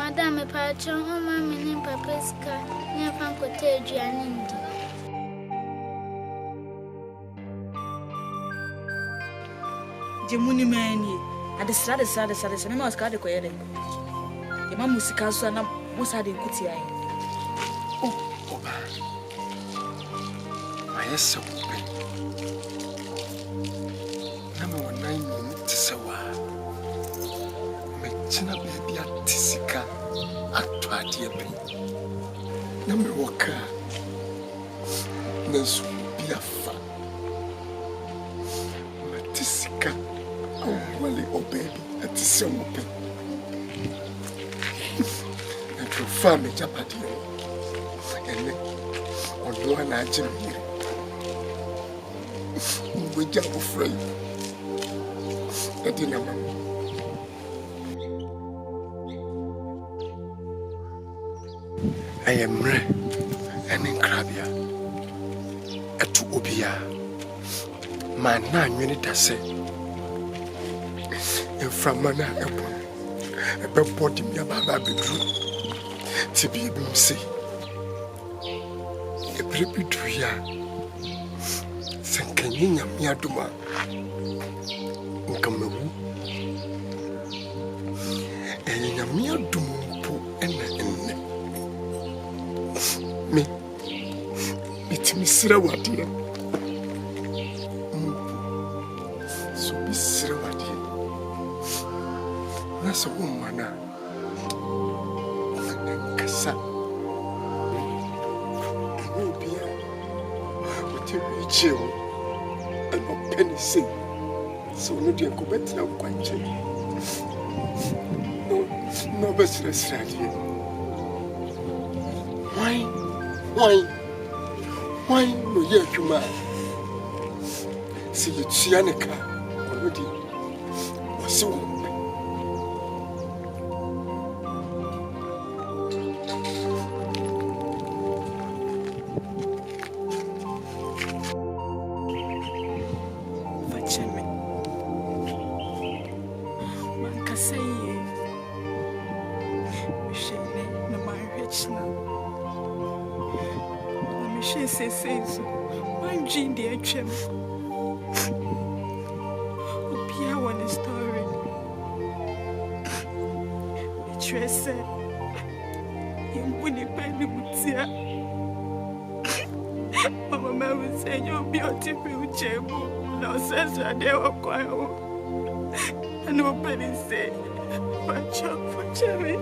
Madame Pacho, Mamma and Papaska, near Pancotage and Indy. Jimuni Mani, at the saddest, and I was carried away. The Mamusika, so I'm most had in Kutia. Oh, my yes, number 9 minutes. China baby at Tisica at 20. Number walker. Nesu be a fan. Tisica, oh, Wally, oh baby, at the same open. And your family Japati. And then on one agent here. We jump afraid. I didn't know. I am re and in Crabia. A two obia. My 9 minutes, in from Mana upon a body me about that bedroom. To be able to say a pretty tree. Sankanin Yaduma. Come and Yamia Dumu and me, it's Mr. Wadia. So, Mr. Wadia, that's a woman. Cassa, will be what you reach you and not penny sing. So, no, dear, go back to quite no, best restaurant here. Why no year to man? See you, Chianica, already was so. And nobody said, "Watch out for Jerry."